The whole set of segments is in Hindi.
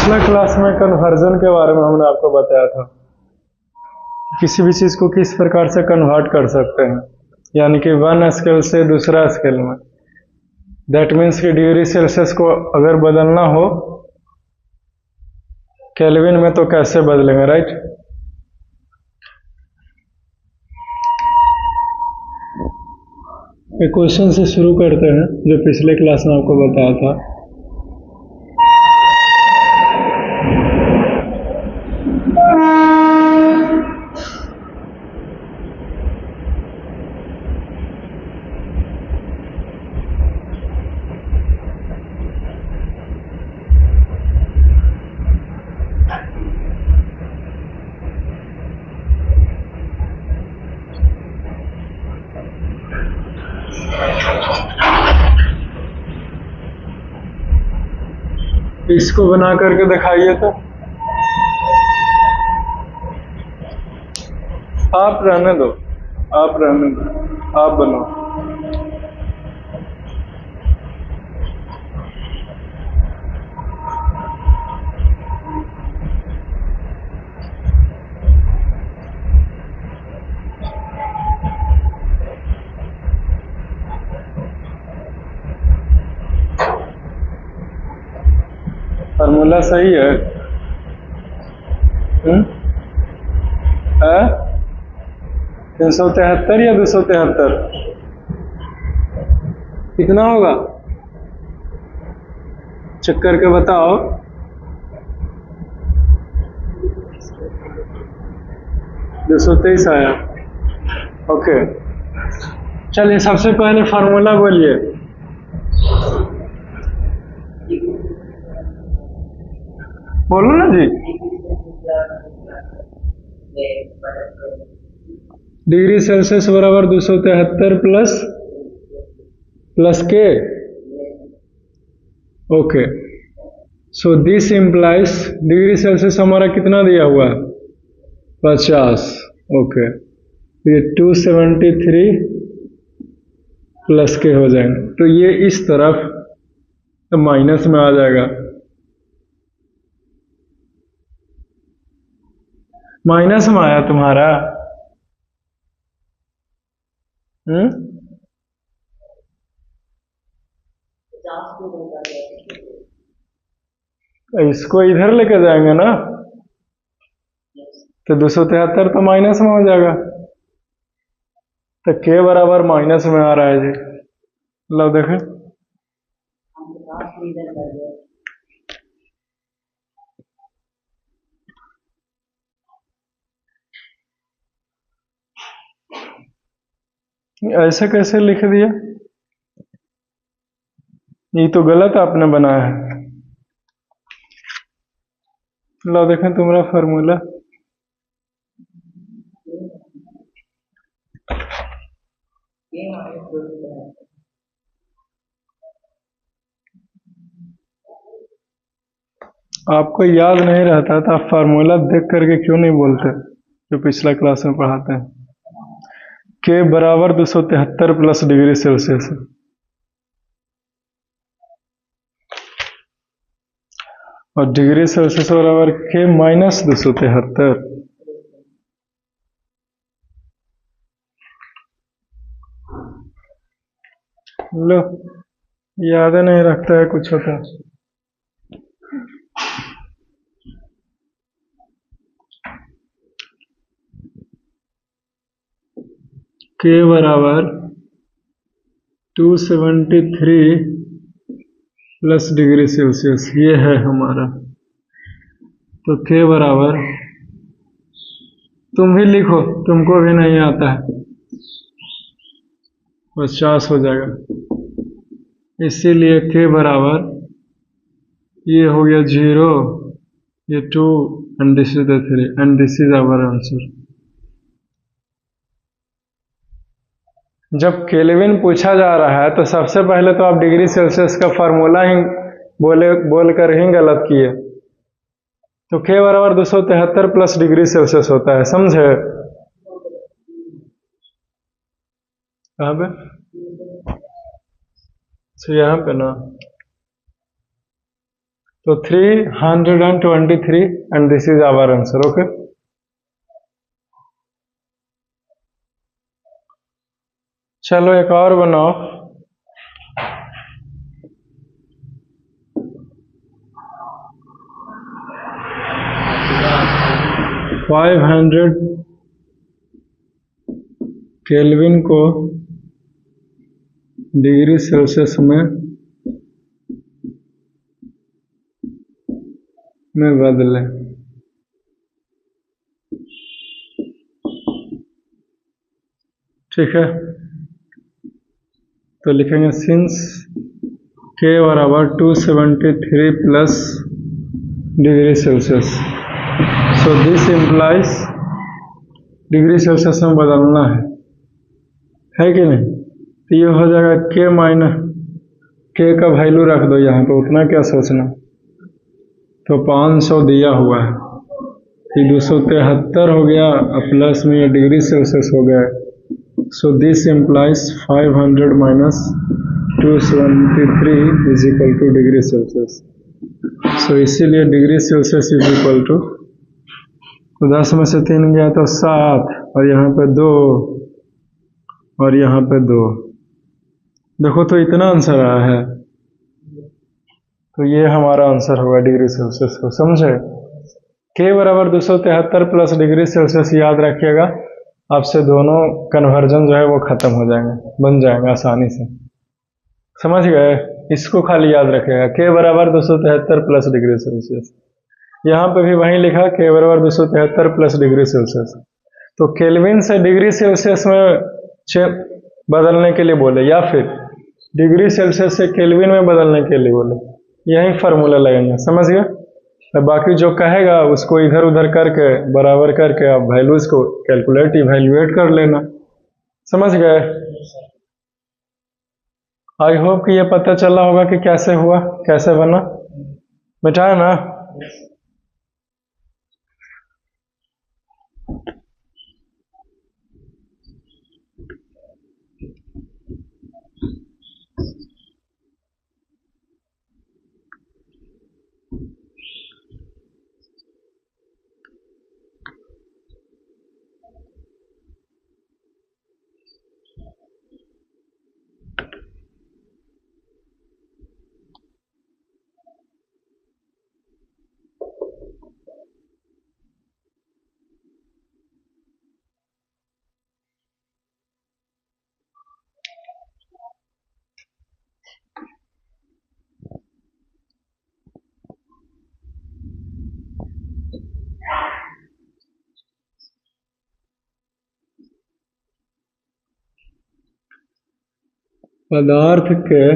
पिछला क्लास में कन्वर्जन के बारे में हमने आपको बताया था, किसी भी चीज़ को किस प्रकार से कन्वर्ट कर सकते हैं, यानी कि वन स्केल से दूसरा स्केल में। दैट मीन्स कि डिग्री सेल्सियस को अगर बदलना हो केल्विन में तो कैसे बदलेंगे, राइट। एक क्वेश्चन से शुरू करते हैं जो पिछले क्लास में आपको बताया था। इसको बना करके दिखाइए तो। आप रहने दो, आप रहने दो, आप बनाओ। फार्मूला सही है? 373 या 273? कितना होगा चेक करके बताओ। 223 आया। ओके, चलिए सबसे पहले फार्मूला बोलिए। बोलो ना जी। डिग्री सेल्सियस बराबर 273 प्लस के। Okay, so this implies degree Celsius हमारा कितना दिया हुआ है? 50। ओके, ये 273 प्लस के हो जाएंगे, तो ये इस तरफ तो माइनस में आ जाएगा। माइनस में आया तुम्हारा। इसको इधर लेके जाएंगे ना, तो 273 तो माइनस में हो जाएगा। तो के बराबर माइनस में आ रहा है जी। लो देखें, ऐसे कैसे लिख दिया? ये तो गलत आपने बनाया है। लो देखें तुम्हारा फार्मूला। आपको याद नहीं रहता तो आप फार्मूला देख करके क्यों नहीं बोलते जो पिछला क्लास में पढ़ाते हैं? के बराबर 273 प्लस डिग्री सेल्सियस है, और डिग्री सेल्सियस बराबर के माइनस 273। लो, याद नहीं रखता है कुछ होता। के बराबर 273 प्लस डिग्री सेल्सियस, ये है हमारा। तो के बराबर, तुम भी लिखो, तुमको भी नहीं आता है, 50 हो जाएगा। इसीलिए के बराबर ये हो गया 0, ये 2 and this is the 3 and this is our answer. जब केल्विन पूछा जा रहा है तो सबसे पहले तो आप डिग्री सेल्सियस का फार्मूला ही बोल कर ही गलत किए। तो के बराबर 273 प्लस डिग्री सेल्सियस होता है, समझे? कहाँ पे? तो यहाँ पे ना, तो 323 and this is our answer. Okay, चलो एक और बनाओ। फाइव 500 केल्विन को डिग्री सेल्सियस में बदले। ठीक है, तो लिखेंगे सिंस के बराबर 273 plus degree Celsius, so this implies degree celsius में बदलना है कि नहीं। तो ये हो जाएगा के माइनस के का वैल्यू रख दो यहाँ पे, उतना क्या सोचना। तो 500 दिया हुआ है, ये 273 हो गया, प्लस में ये डिग्री सेल्सियस हो गया। So this implies 500 minus 273 is equal to degree Celsius. So इसीलिए degree Celsius is equal to, तो 10 में से 3 गया तो 7, और यहाँ पे 2 और यहाँ पे 2। देखो तो इतना आंसर आया है, तो ये हमारा आंसर होगा डिग्री सेल्सियस को। समझे, के बराबर 273 प्लस डिग्री सेल्सियस याद रखिएगा, आपसे दोनों कन्वर्जन जो है वो खत्म हो जाएंगे, बन जाएंगे आसानी से। समझ गए, इसको खाली याद रखिएगा, के बराबर 273 प्लस डिग्री सेल्सियस। यहाँ पे भी वहीं लिखा के बराबर 273 प्लस डिग्री सेल्सियस। तो केल्विन से डिग्री सेल्सियस में बदलने के लिए बोले, या फिर डिग्री सेल्सियस से केल्विन में बदलने के लिए बोले, यही फार्मूला लगेंगे। समझ गए, तो बाकी जो कहेगा उसको इधर उधर करके बराबर करके आप वैल्यूज को इवैल्यूएट कर लेना। समझ गए, आई होप कि ये पता चला होगा कि कैसे हुआ, कैसे बना। बेटा है ना, पदार्थ के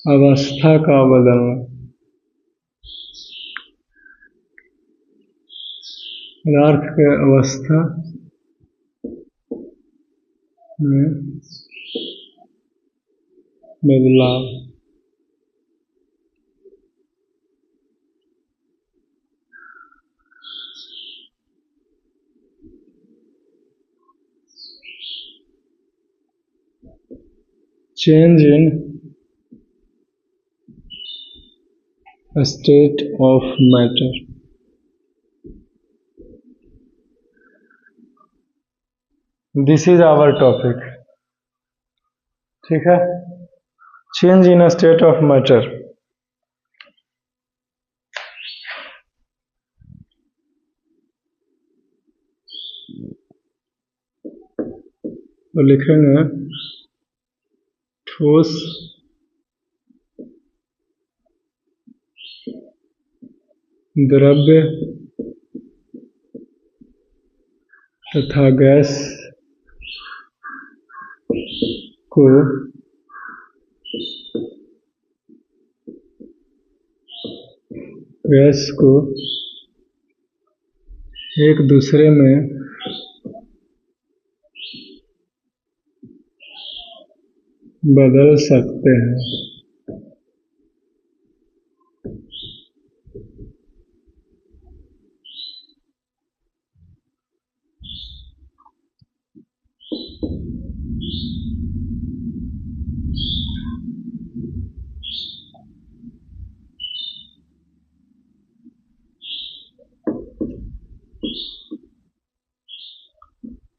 अवस्था का बदलना, पदार्थ के अवस्था में बदलाव। Change in state of matter. This is our topic. ठीक है, change in state of matter. तो लिखेंगे ठोस द्रव्य तथा गैस को एक दूसरे में बदल सकते हैं।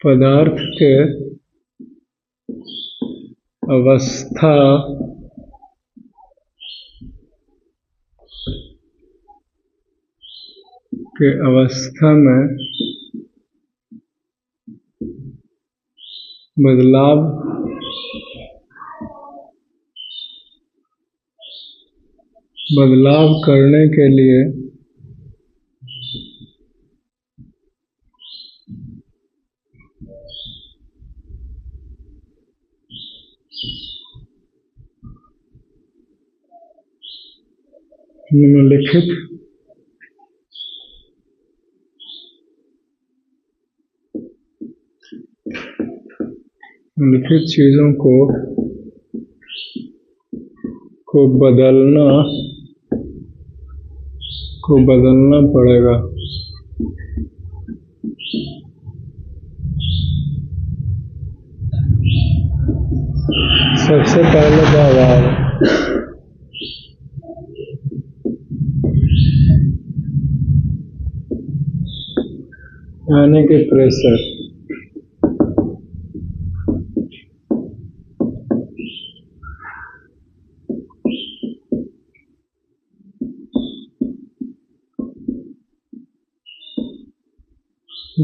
पदार्थ के अवस्था में बदलाव करने के लिए निम्नलिखित चीजों को बदलना पड़ेगा। सबसे पहले दबाव, यानी कि प्रेशर।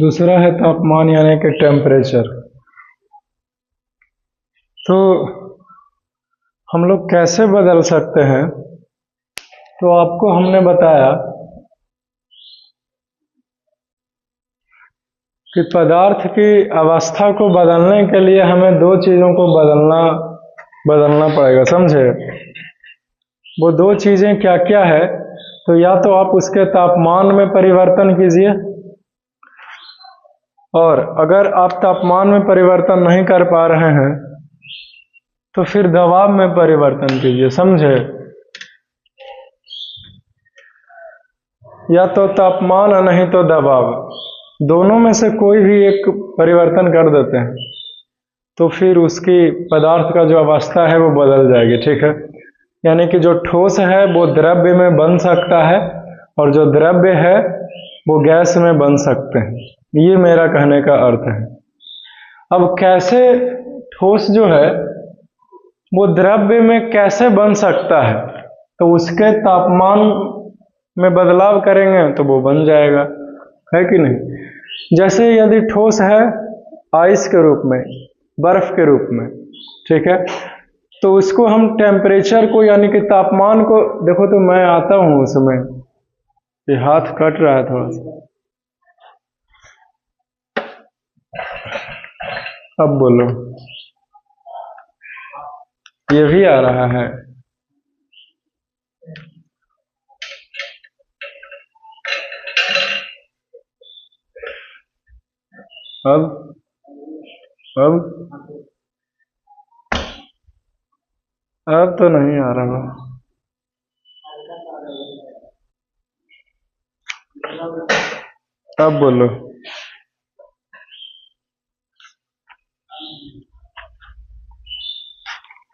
दूसरा है तापमान यानी कि टेम्परेचर। तो हम लोग कैसे बदल सकते हैं? तो आपको हमने बताया कि पदार्थ की अवस्था को बदलने के लिए हमें दो चीजों को बदलना पड़ेगा, समझे? वो दो चीजें क्या क्या है? तो या तो आप उसके तापमान में परिवर्तन कीजिए, और अगर आप तापमान में परिवर्तन नहीं कर पा रहे हैं तो फिर दबाव में परिवर्तन कीजिए, समझे? या तो तापमान और नहीं तो दबाव, दोनों में से कोई भी एक परिवर्तन कर देते हैं तो फिर उसकी पदार्थ का जो अवस्था है वो बदल जाएगी, ठीक है? यानी कि जो ठोस है वो द्रव्य में बन सकता है और जो द्रव्य है वो गैस में बन सकते हैं। ये मेरा कहने का अर्थ है। अब कैसे ठोस जो है वो द्रव्य में कैसे बन सकता है? तो उसके तापमान में बदलाव करेंगे तो वो बन जाएगा, है कि नहीं? जैसे यदि ठोस है आइस के रूप में, बर्फ के रूप में, ठीक है, तो उसको हम टेम्परेचर को यानी कि तापमान को, देखो तो मैं आता हूं उसमें, ये हाथ कट रहा है थोड़ा सा, अब बोलो, ये भी आ रहा है। अब तो नहीं आ रहा। अब बोलो।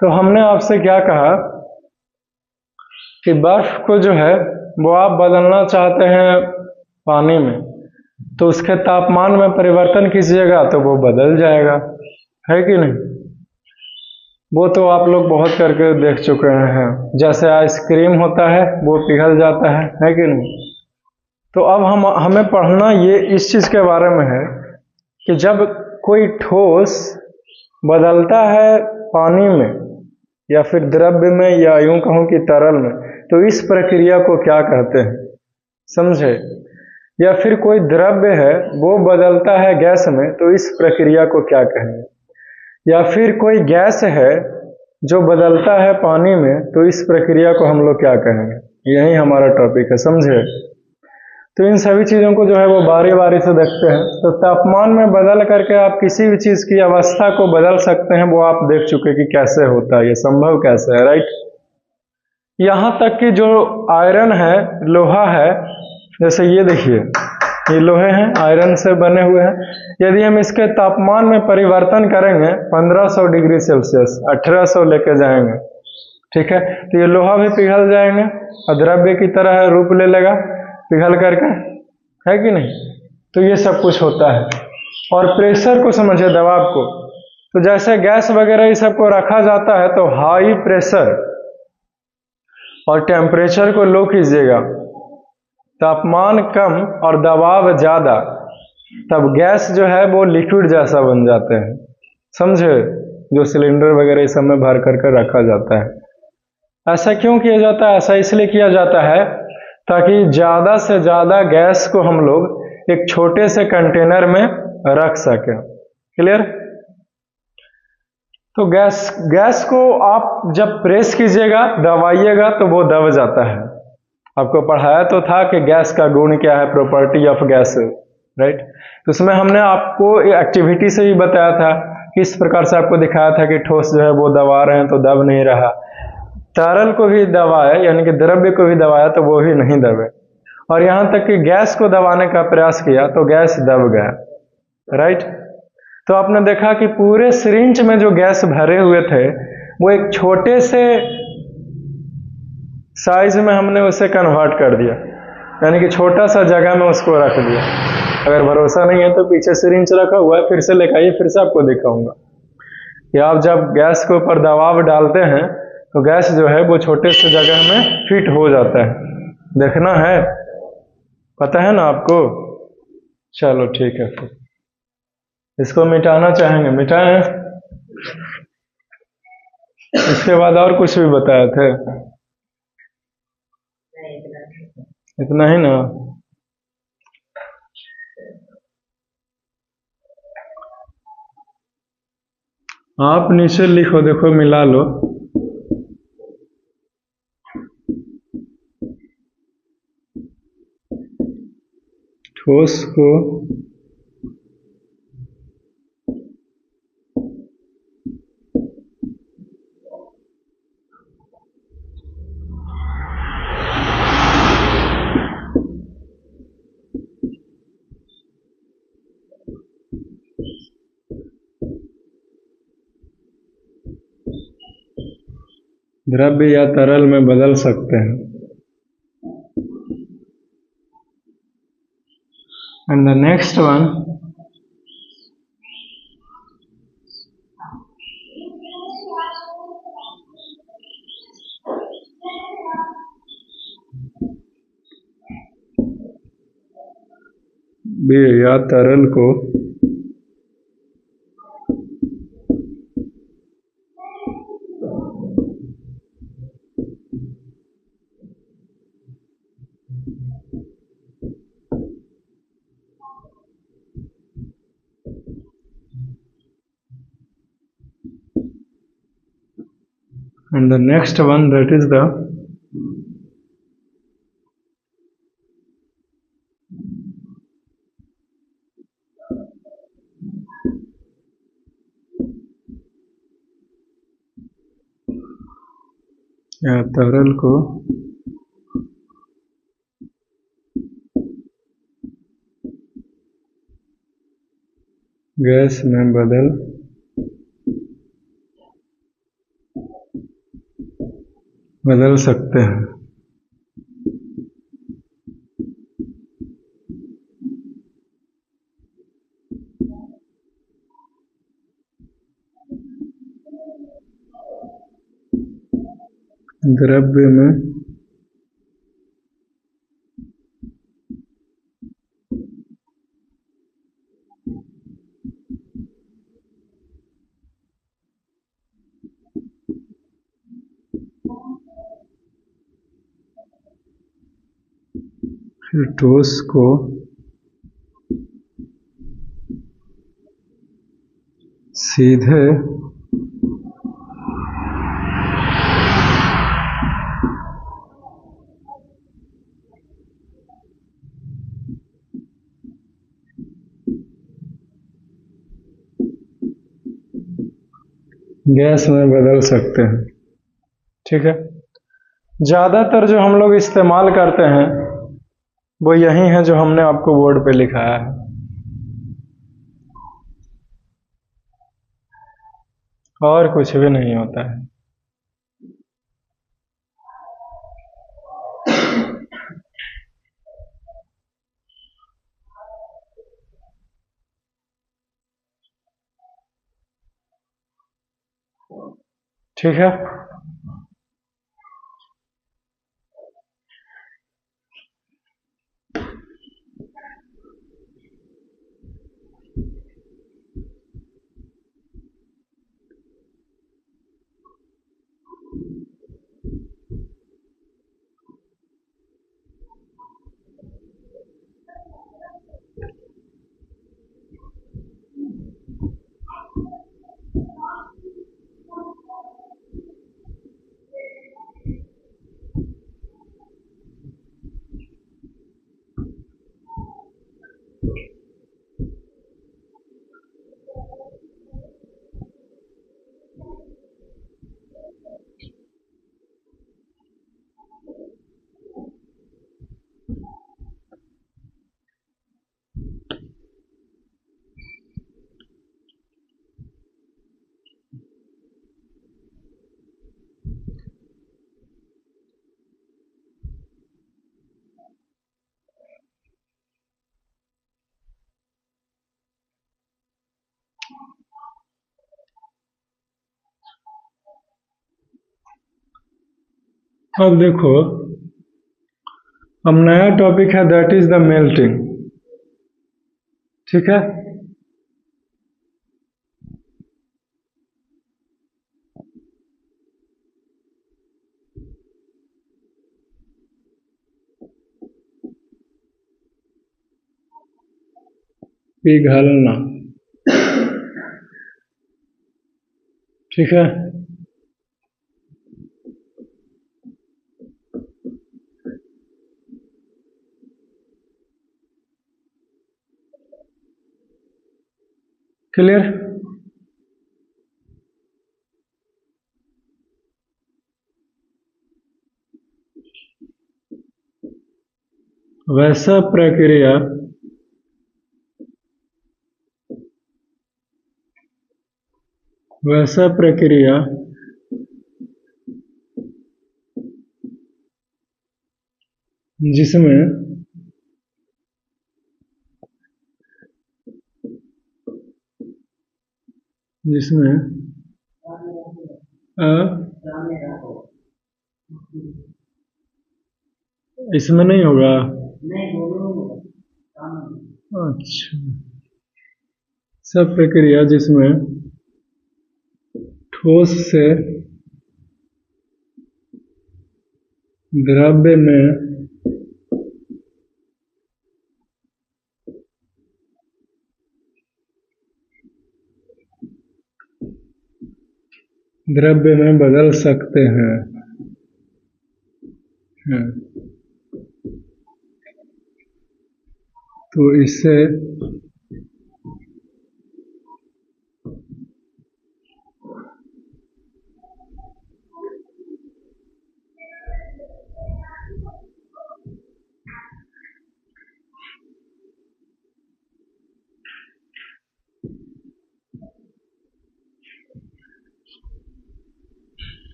तो हमने आपसे क्या कहा कि बर्फ को जो है वो आप बदलना चाहते हैं पानी में, तो उसके तापमान में परिवर्तन कीजिएगा तो वो बदल जाएगा, है कि नहीं? वो तो आप लोग बहुत करके देख चुके हैं। जैसे आइसक्रीम होता है वो पिघल जाता है कि नहीं? तो अब हमें पढ़ना ये इस चीज के बारे में है कि जब कोई ठोस बदलता है पानी में या फिर द्रव्य में या यूं कहूं कि तरल में, तो इस प्रक्रिया को क्या कहते हैं, समझे? या फिर कोई द्रव्य है वो बदलता है गैस में, तो इस प्रक्रिया को क्या कहेंगे? या फिर कोई गैस है जो बदलता है पानी में, तो इस प्रक्रिया को हम लोग क्या कहेंगे? यही हमारा टॉपिक है, समझे? तो इन सभी चीजों को जो है वो बारी बारी से देखते हैं। तो तापमान में बदल करके आप किसी भी चीज की अवस्था को बदल सकते हैं, वो आप देख चुके कि कैसे होता है, ये संभव कैसे है, राइट? यहां तक कि जो आयरन है, लोहा है, जैसे ये देखिए, ये लोहे हैं, आयरन से बने हुए हैं। यदि हम इसके तापमान में परिवर्तन करेंगे 1500 डिग्री सेल्सियस, 1800 लेके जाएंगे, ठीक है, तो ये लोहा भी पिघल जाएंगे और द्रव्य की तरह रूप ले लेगा पिघल करके, है कि नहीं? तो ये सब कुछ होता है। और प्रेशर को समझिए, दबाव को। तो जैसे गैस वगैरह ये सबको रखा जाता है तो हाई प्रेशर और टेम्परेचर को लो कीजिएगा, तापमान कम और दबाव ज़्यादा, तब गैस जो है वो लिक्विड जैसा बन जाते हैं, समझे? जो सिलेंडर वगैरह इस सब में भर कर रखा जाता है। ऐसा क्यों किया जाता है? ऐसा इसलिए किया जाता है ताकि ज़्यादा से ज़्यादा गैस को हम लोग एक छोटे से कंटेनर में रख सकें। क्लियर? तो गैस को आप जब प्रेस कीजिएगा, दबाइएगा, तो वो दब जाता है। आपको पढ़ाया तो था कि गैस का गुण क्या है, प्रॉपर्टी ऑफ गैस, राइट? तो उसमें हमने आपको एक्टिविटी से भी बताया था, किस प्रकार से आपको दिखाया था कि ठोस जो है वो दबा रहे हैं तो दब नहीं रहा, तरल को भी दबाए यानी कि द्रव्य को भी दबाया तो वो भी नहीं दबे, और यहाँ तक कि गैस को दबाने का प्रयास किया तो गैस दब गया, राइट? तो आपने देखा कि पूरे सिरिंज में जो गैस भरे हुए थे वो एक छोटे से साइज में हमने उसे कन्वर्ट कर दिया, यानी कि छोटा सा जगह में उसको रख दिया। अगर भरोसा नहीं है तो पीछे सिरिंज रखा हुआ है, फिर से लेकर आइए, फिर से आपको दिखाऊंगा कि आप जब गैस के ऊपर दबाव डालते हैं तो गैस जो है वो छोटे से जगह में फिट हो जाता है। देखना है? पता है ना आपको? चलो ठीक है, फिर इसको मिटाना चाहेंगे, मिटाएं। इसके बाद और कुछ भी बताए थे? इतना ही ना? आप नीचे लिखो, देखो मिला लो। ठोस को द्रव्य या तरल में बदल सकते हैं। एंड द नेक्स्ट वन, या तरल को and the next one, that is the या तरल को गैस में बदल सकते हैं। द्रव्य में फिर ठोस को सीधे गैस में बदल सकते हैं। ठीक है? ज़्यादातर जो हम लोग इस्तेमाल करते हैं वो यही है जो हमने आपको बोर्ड पे लिखाया है, और कुछ भी नहीं होता है। ठीक है। अब देखो, अब नया टॉपिक है, दैट इज द मेल्टिंग। ठीक है। पिघलना। ठीक है। क्लियर। वैसा प्रक्रिया वैसा प्रक्रिया जिसमें जिसमें अ, इसमें नहीं होगा। अच्छा, सब प्रक्रिया जिसमें ठोस से द्रव्य में बदल सकते हैं। तो इससे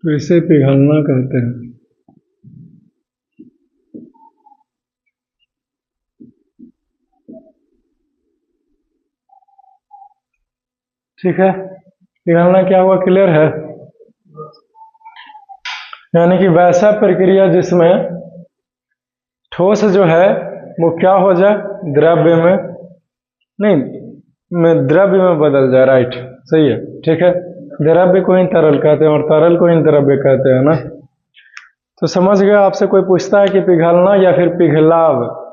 इसे पिघलना कहते हैं। ठीक है। पिघलना क्या हुआ, क्लियर है। यानी कि वैसा प्रक्रिया जिसमें ठोस जो है वो क्या हो जाए, द्रव्य में नहीं, में द्रव्य में बदल जाए। राइट, सही है। ठीक है। द्रव्य को ही तरल कहते हैं और तरल को ही द्रव्य कहते हैं ना। तो समझ गए। आपसे कोई पूछता है कि पिघलना या फिर पिघलाव,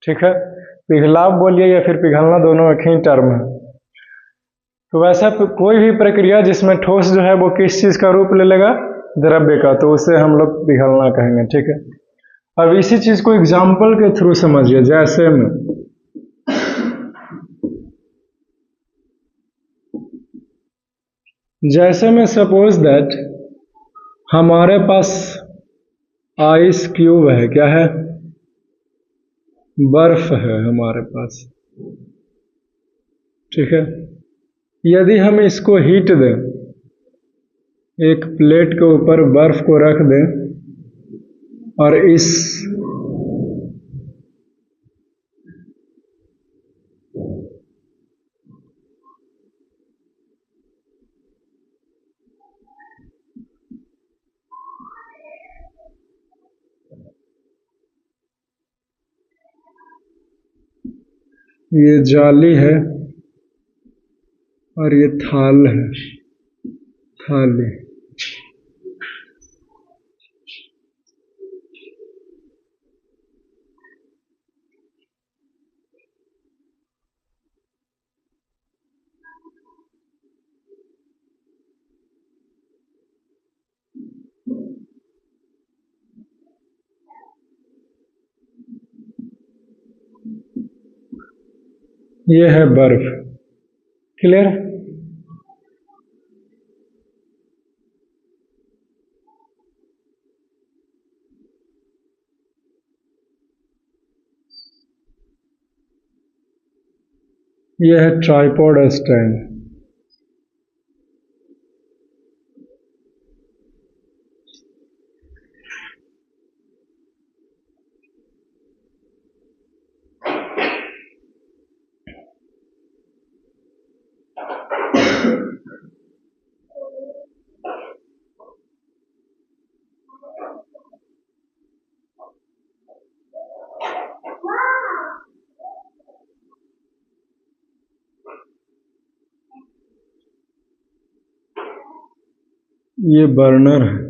ठीक है, पिघलाव बोलिए या फिर पिघलना, दोनों एक ही टर्म है। तो वैसा कोई भी प्रक्रिया जिसमें ठोस जो है वो किस चीज का रूप ले लेगा, द्रव्य का, तो उसे हम लोग पिघलना कहेंगे। ठीक है। अब इसी चीज को एग्जाम्पल के थ्रू समझिए। जैसे में सपोज दैट हमारे पास आइस क्यूब है, क्या है, बर्फ है हमारे पास। ठीक है। यदि हम इसको हीट दें, एक प्लेट के ऊपर बर्फ को रख दें और ये जाली है और ये थाल है, थाली। ये है बर्फ। क्लियर? ये है ट्राइपॉड स्टैंड। ये बर्नर है।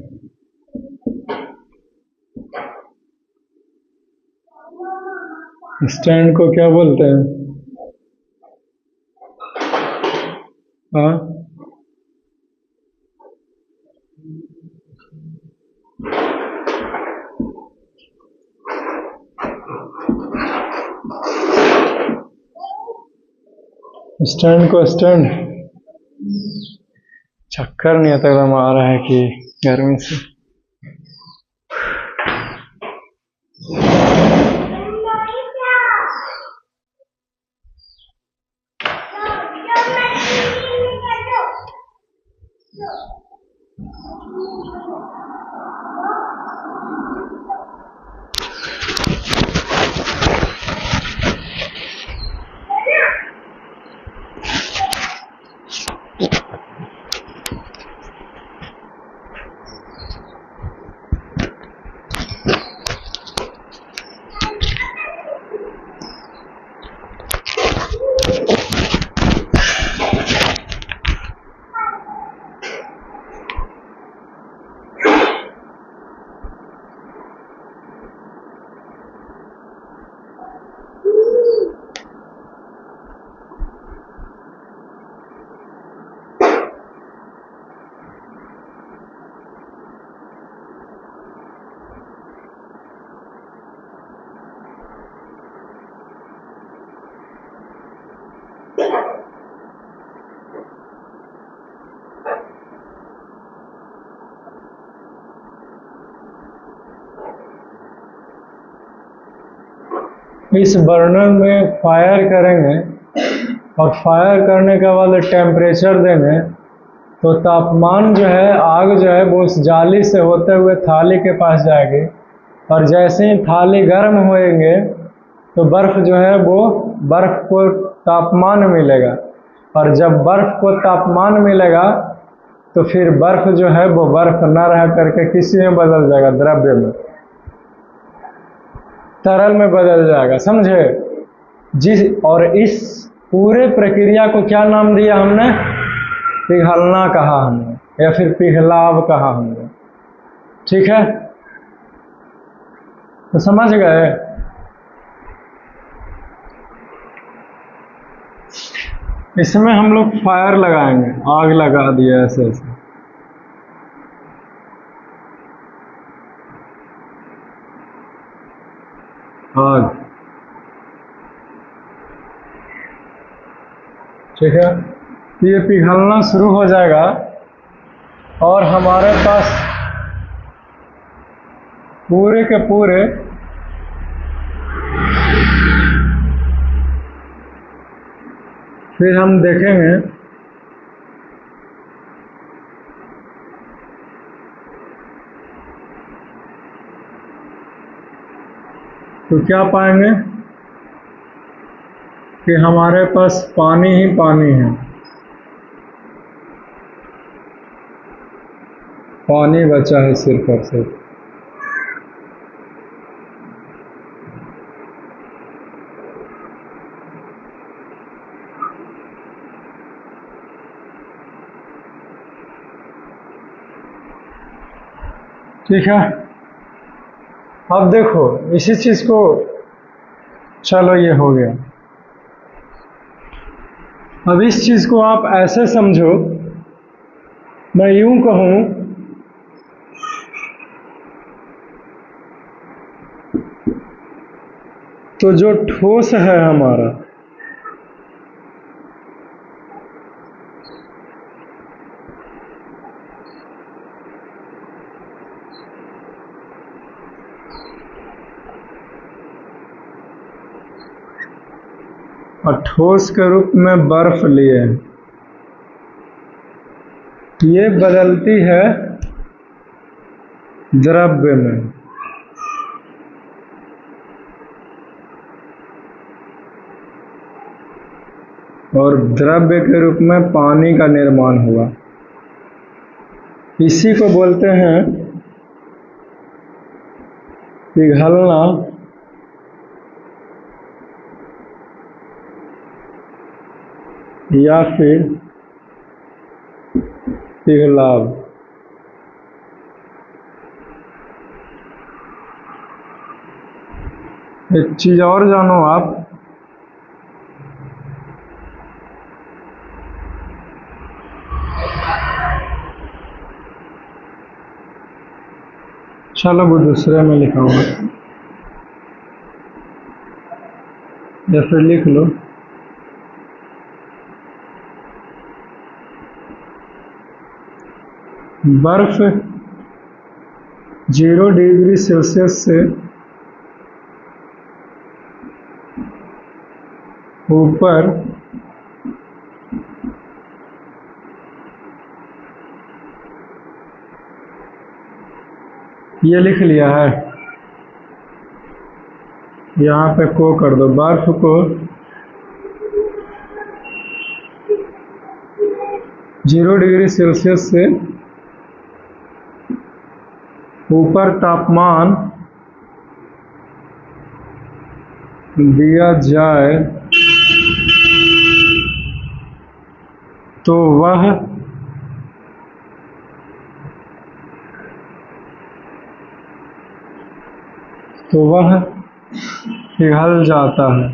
स्टैंड को क्या बोलते हैं? हाँ, स्टैंड को स्टैंड। चक्कर नहीं आता, एकदम आ रहा है कि गर्मी से। इस बर्नर में फायर करेंगे और फायर करने के बाद टेम्परेचर देंगे तो तापमान जो है, आग जो है वो उस जाली से होते हुए थाली के पास जाएगी और जैसे ही थाली गर्म होएंगे तो बर्फ़ जो है वो बर्फ़ को तापमान मिलेगा और जब बर्फ़ को तापमान मिलेगा तो फिर बर्फ़ जो है वो बर्फ़ न रह करके किसी में बदल जाएगा, द्रव्य में, तरल में बदल जाएगा। समझे? और इस पूरे प्रक्रिया को क्या नाम दिया हमने? पिघलना कहा हमने, या फिर पिघलाव कहा हमने। ठीक है, तो समझ गए? इसमें हम लोग फायर लगाएंगे, आग लगा दिया ऐसे ऐसे। आग, ठीक है, तो ये पिघलना शुरू हो जाएगा और हमारे पास पूरे के पूरे फिर हम देखेंगे तो क्या पाएंगे कि हमारे पास पानी ही पानी है, पानी बचा है सिर्फ और सिर्फ। ठीक है। अब देखो इसी चीज को, चलो ये हो गया। अब इस चीज को आप ऐसे समझो, मैं यूं कहूं तो जो ठोस है हमारा, और ठोस के रूप में बर्फ लिए, ये बदलती है द्रव्य में, और द्रव्य के रूप में पानी का निर्माण हुआ। इसी को बोलते हैं पिघलना या फिर पिघलाव। एक चीज और जानो आप, चलो वो दूसरे में लिखाऊंगा या फिर लिख लो। बर्फ 0 डिग्री सेल्सियस से ऊपर ये लिख लिया है, यहाँ पे को कर दो। बर्फ को 0 डिग्री सेल्सियस से ऊपर तापमान दिया जाए तो वह पिघल जाता है।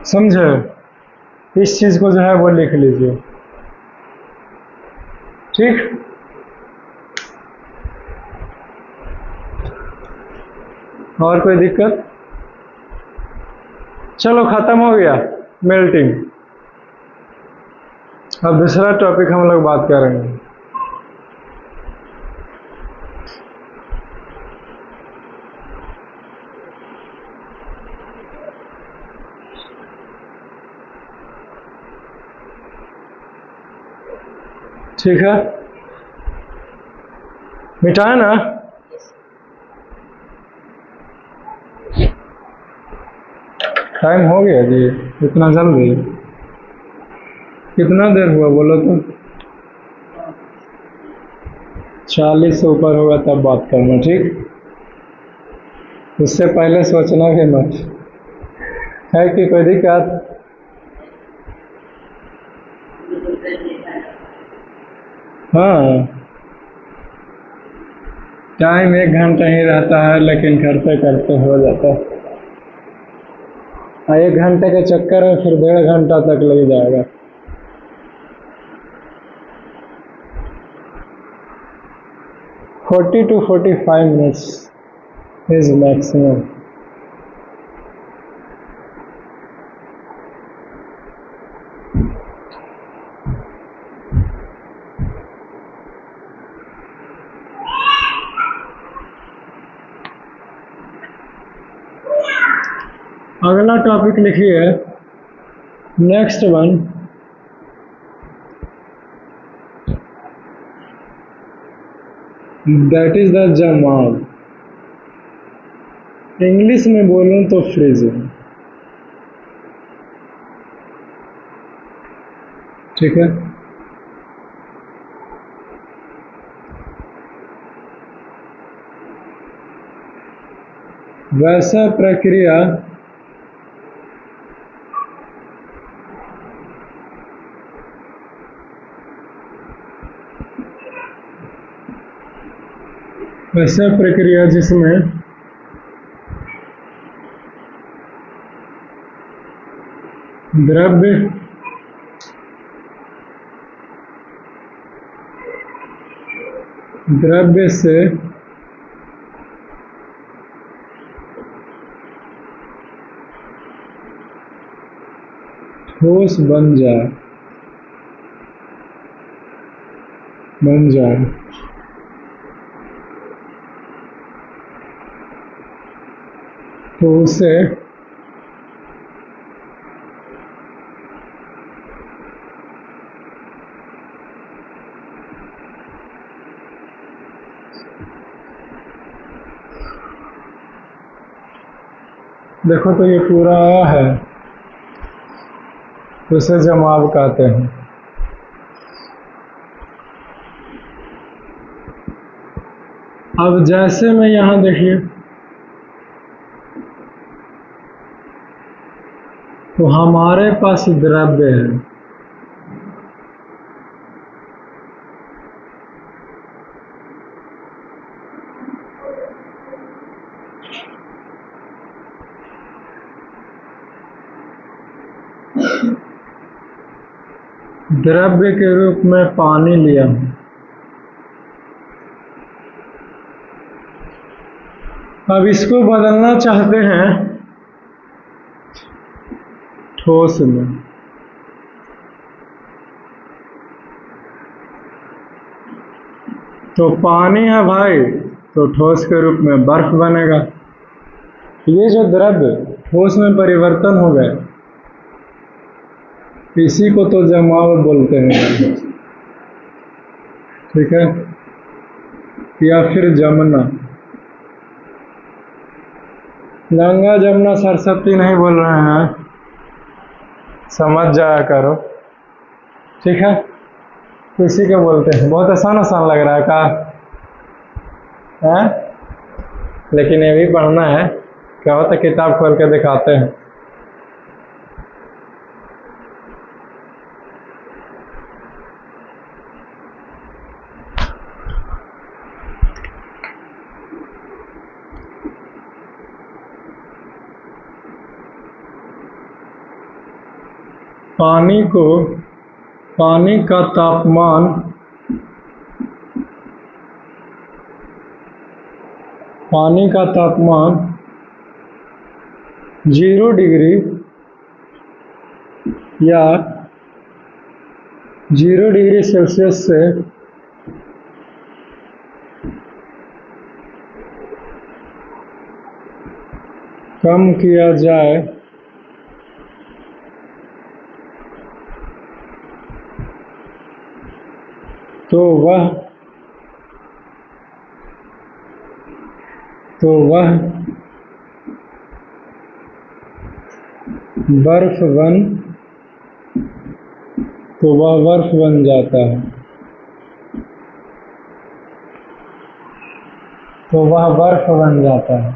समझे? इस चीज को जो है वो लिख लीजिए। ठीक, और कोई दिक्कत? चलो खत्म हो गया मेल्टिंग। अब दूसरा टॉपिक हम लोग बात करेंगे। ठीक है, मिटाए ना? टाइम हो गया जी, इतना जल्दी? कितना देर हुआ बोलो तो? 40 से ऊपर होगा तब बात करना, ठीक? उससे पहले सोचना कि मत है कि कोई दिक्कत। हाँ, टाइम 1 घंटा ही रहता है, लेकिन करते करते हो जाता है। 1 घंटे के चक्कर में फिर 1.5 घंटा तक लग जाएगा। Forty to 45 minutes is maximum. अगला टॉपिक लिखिए, next one, that is the जमाव। इंग्लिश में बोलूं तो फ्रीजिंग। ठीक है, वैसा प्रक्रिया ऐसा प्रक्रिया जिसमें द्रव्य से ठोस बन जाए तो उसे देखो तो ये पूरा आया है, तो उसे जमाव कहते हैं। अब जैसे में यहां देखिए, तो हमारे पास द्रव्य है, द्रव्य के रूप में पानी लिया हूं। अब इसको बदलना चाहते हैं ठोस में, तो पानी है भाई, तो ठोस के रूप में बर्फ बनेगा। ये जो द्रव्य ठोस में परिवर्तन हो गए, इसी को तो जमाव बोलते हैं, ठीक है, या फिर जमना। गंगा जमुना सरस्वती नहीं बोल रहे हैं, समझ जाया करो, ठीक है। तो इसी को बोलते हैं। बहुत आसान लग रहा है का है? लेकिन ये भी पढ़ना है। क्या होता है, किताब खोल के दिखाते हैं। पानी का तापमान पानी का तापमान 0 डिग्री या 0 डिग्री सेल्सियस से कम किया जाए तो वह बर्फ बन जाता है। तो वह बर्फ बन जाता है,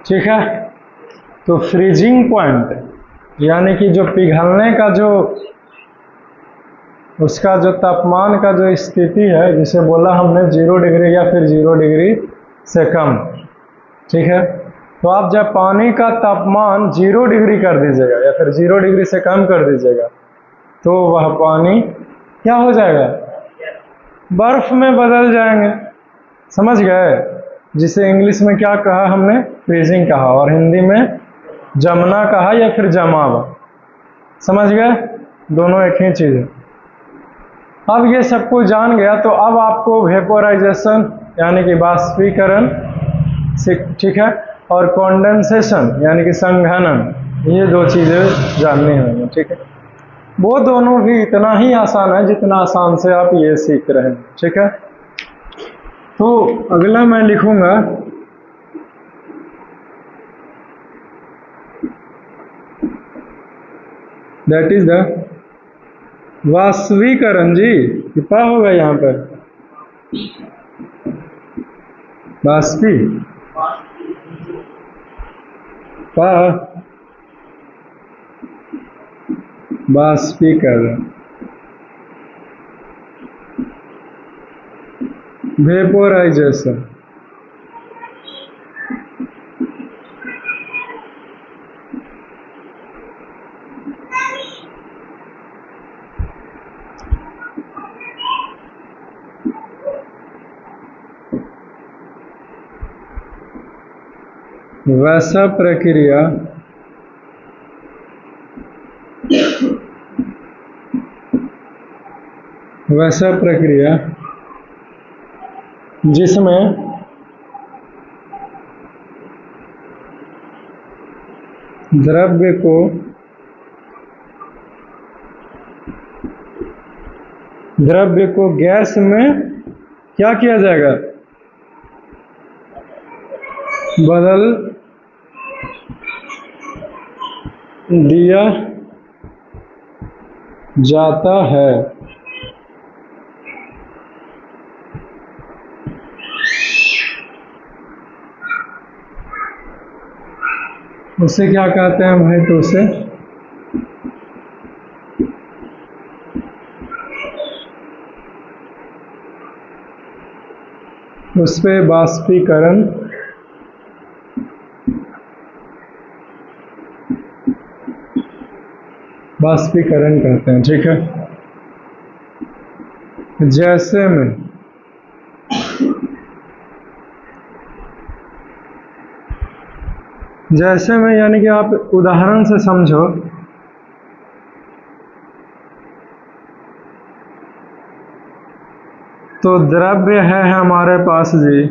ठीक है। तो फ्रीजिंग पॉइंट यानी कि जो पिघलने का जो उसका जो तापमान का जो स्थिति है, जिसे बोला हमने 0 डिग्री या फिर 0 डिग्री से कम, ठीक है। तो आप जब पानी का तापमान 0 डिग्री कर दीजिएगा या फिर 0 डिग्री से कम कर दीजिएगा, तो वह पानी क्या हो जाएगा, बर्फ में बदल जाएंगे। समझ गए? जिसे इंग्लिश में क्या कहा हमने, फ्रीजिंग कहा, और हिंदी में जमना कहा या फिर जमाव। समझ गए? दोनों एक ही चीज है। अब ये सब कुछ जान गया, तो अब आपको वेपोराइजेशन यानी कि बाष्पीकरण, ठीक है, और कंडेंसेशन यानी कि संघनन, ये 2 चीजें जाननी होंगी, ठीक है। वो दोनों भी इतना ही आसान है जितना आसान से आप ये सीख रहे हैं, ठीक है। तो अगला मैं लिखूंगा दैट इज द वाष्पीकरण। जी कितना होगा यहाँ पर, बाष्पीकरण। वेपोराइजेशन, वैसा प्रक्रिया जिसमें द्रव्य को गैस में क्या किया जाएगा, बदल दिया जाता है। उसे क्या कहते हैं भाई, तो उसे उस पे वाष्पीकरण कहते हैं। ठीक है, जैसे में यानी कि आप उदाहरण से समझो, तो द्रव्य है हमारे पास जी।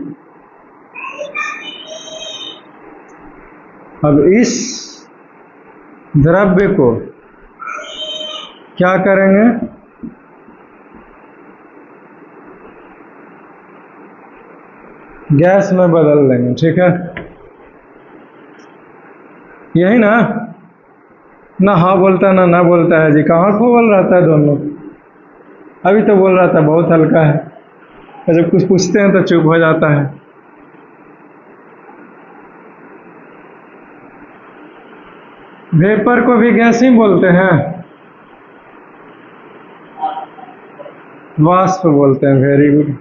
अब इस द्रव्य को क्या करेंगे, गैस में बदल देंगे। ठीक है, यही ना हाँ बोलता है ना बोलता है जी, कहाँ को बोल रहा था दोनों। अभी तो बोल रहा था बहुत हल्का है, और जब कुछ पूछते हैं तो चुप हो जाता है। वेपर को भी गैस ही बोलते हैं, वाष्प बोलते हैं। Very good.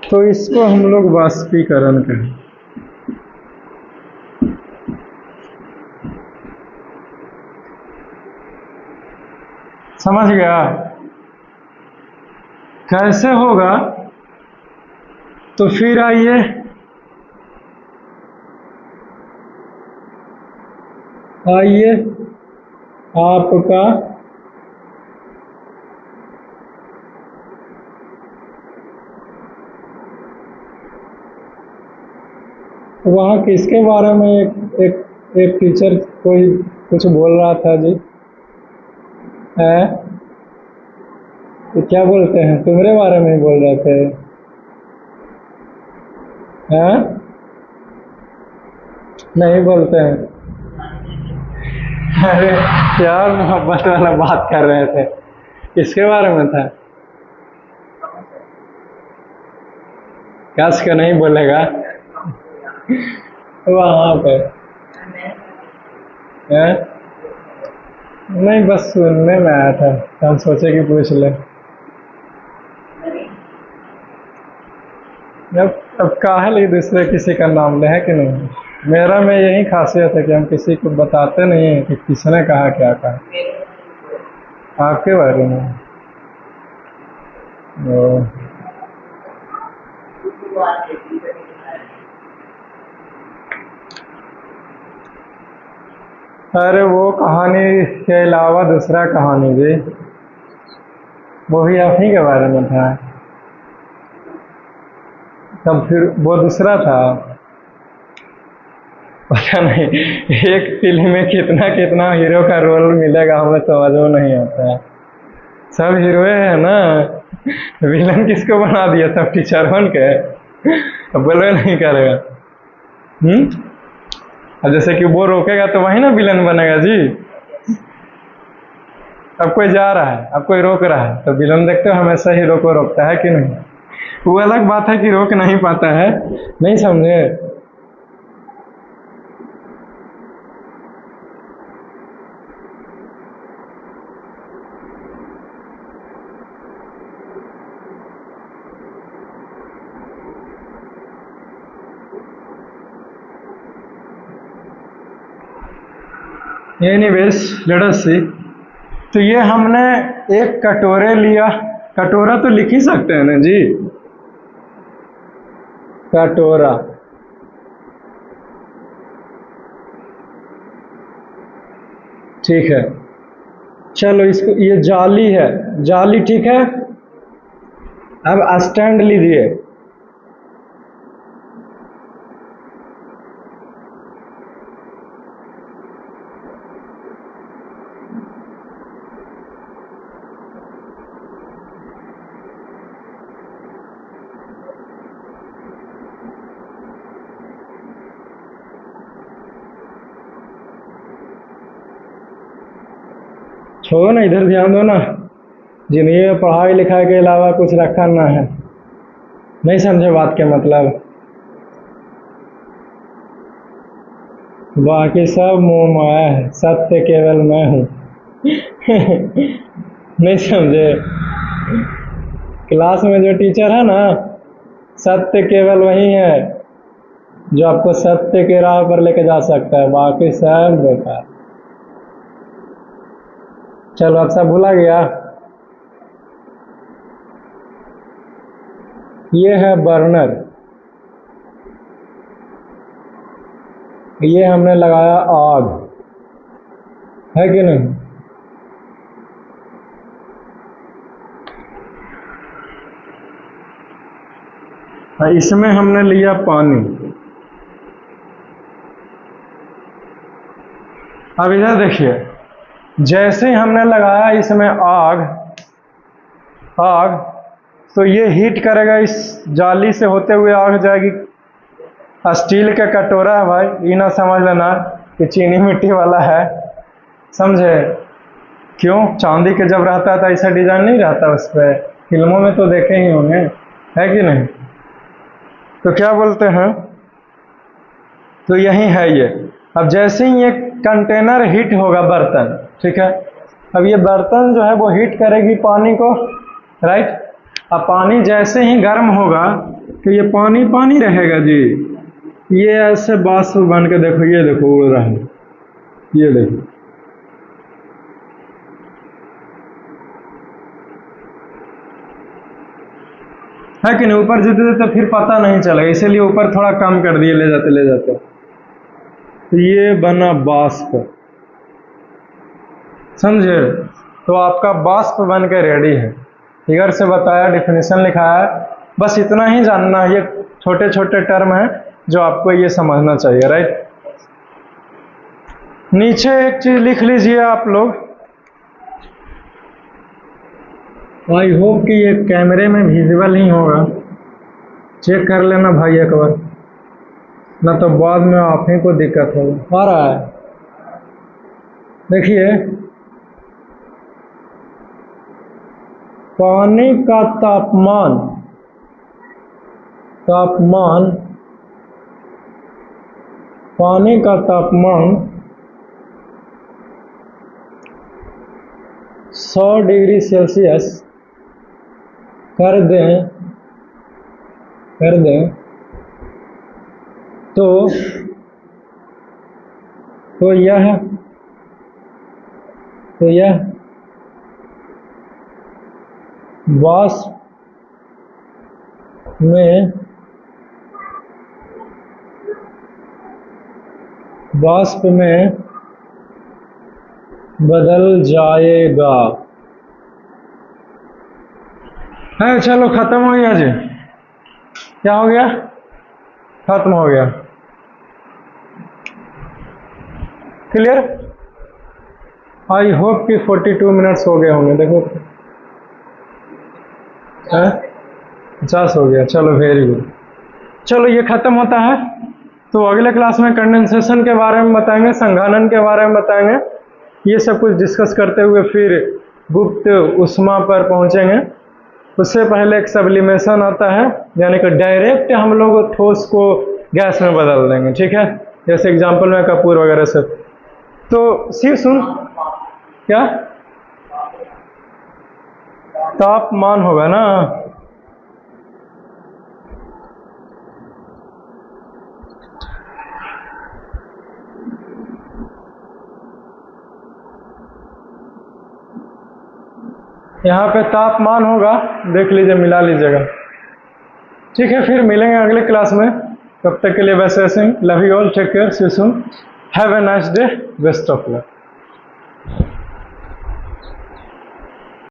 तो इसको हम लोग वाष्पीकरण कहें। समझ गया कैसे होगा? तो फिर आइए आपका वहाँ किसके बारे में एक टीचर कोई कुछ बोल रहा था जी, है तो क्या बोलते हैं, तुम्हारे बारे में ही बोल रहे थे, हैं? नहीं बोलते हैं। अरे प्यार मोहब्बत वाला बात कर रहे थे, किसके बारे में था? कस का नहीं बोलेगा वहाँ पे है? नहीं, बस सुनने में आया था, हम सोचे कि पूछ ले। अब काहे दूसरे किसी का नाम ले, है कि नहीं? मेरा में यही खासियत है कि हम किसी को बताते नहीं है कि किसने कहा क्या कहा। आपके बारे में अरे वो कहानी के अलावा दूसरा कहानी जी, वो भी आप ही के बारे में था। तब फिर वो दूसरा था, पता नहीं एक फिल्म में कितना कितना हीरो का रोल मिलेगा हमें समझ में नहीं आता है। सब हीरो है ना, विलन किसको बना दिया, सब टीचर बन के बोलवे नहीं करेगा। अब जैसे कि वो रोकेगा तो वही ना विलन बनेगा जी। अब कोई जा रहा है, अब कोई रोक रहा है, तो विलन देखते हो हमेशा हीरो को रोकता है कि नहीं? वो अलग बात है कि रोक नहीं पाता है, नहीं समझे? एनीवेज लेट अस सी। तो ये हमने एक कटोरे लिया, कटोरा तो लिख ही सकते हैं ना जी, कटोरा। ठीक है, चलो इसको, ये जाली है, जाली ठीक है। अब स्टैंड लीजिए, छोड़ो ना, इधर ध्यान दो ना। जिंदगी में पढ़ाई लिखाई के अलावा कुछ रखा ना है, नहीं समझे बात के मतलब। बाकी सब मोह माया है, सत्य केवल मैं हूँ। नहीं समझे। क्लास में जो टीचर है ना, सत्य केवल वही है जो आपको सत्य के राह पर लेके जा सकता है, बाकी सब बेकार। चलो अब सब भूला गया। ये है बर्नर, ये हमने लगाया आग, है कि नहीं। इसमें हमने लिया पानी। अब इधर देखिए, जैसे ही हमने लगाया इसमें आग, आग, तो ये हीट करेगा, इस जाली से होते हुए आग जाएगी। स्टील का कटोरा है भाई, ये ना समझ लेना कि चीनी मिट्टी वाला है, समझे। क्यों, चांदी के जब रहता है तो ऐसा डिजाइन नहीं रहता उस पर, फिल्मों में तो देखे ही होंगे, है कि नहीं। तो क्या बोलते हैं, तो यही है ये। अब जैसे ही ये कंटेनर हीट होगा, बर्तन, ठीक है। अब ये बर्तन जो है वो हीट करेगी पानी को, राइट। अब पानी जैसे ही गर्म होगा तो ये पानी पानी रहेगा जी, ये ऐसे बाष्प बन के, देखो ये देखो उड़ रहा है, ये देखो। है कि नहीं, ऊपर जाते जाते फिर पता नहीं चलेगा, इसीलिए ऊपर थोड़ा कम कर दिए, ले जाते ले जाते। तो ये बना बाष्प, समझे। तो आपका बाष्प बन के रेडी है, फिगर से बताया, डिफिनेशन लिखा है, बस इतना ही जानना है। ये छोटे छोटे टर्म है जो आपको ये समझना चाहिए, राइट। नीचे एक चीज लिख लीजिए आप लोग, आई होप कि ये कैमरे में विजिबल ही होगा, चेक कर लेना भाई एक बार, ना तो बाद में आप ही को दिक्कत होगा। आ रहा है, देखिए, पानी का तापमान, तापमान, पानी का तापमान 100 डिग्री सेल्सियस कर दें, कर दें तो यह वाष्प में, वाष्प में बदल जाएगा। है, चलो खत्म हो गया जी, क्या हो गया, खत्म हो गया, क्लियर। आई होप कि 42 मिनट्स हो गए होंगे, देखो 50 हो गया, चलो वेरी गुड। चलो ये खत्म होता है, तो अगले क्लास में कंडेंसेशन के बारे में बताएंगे, संघनन के बारे में बताएंगे, ये सब कुछ डिस्कस करते हुए फिर गुप्त उष्मा पर पहुंचेंगे। उससे पहले एक सब्लिमेशन आता है, यानी कि डायरेक्ट हम लोग ठोस को गैस में बदल देंगे, ठीक है, जैसे एग्जांपल में कपूर वगैरह से। तो शिव सुन, क्या तापमान होगा ना, यहाँ पे तापमान होगा, देख लीजिए, मिला लीजिएगा। ठीक है, फिर मिलेंगे अगले क्लास में। तब तक के लिए वैसे ऐसे ही, love you all, take care, see you soon, have a nice day, best of luck.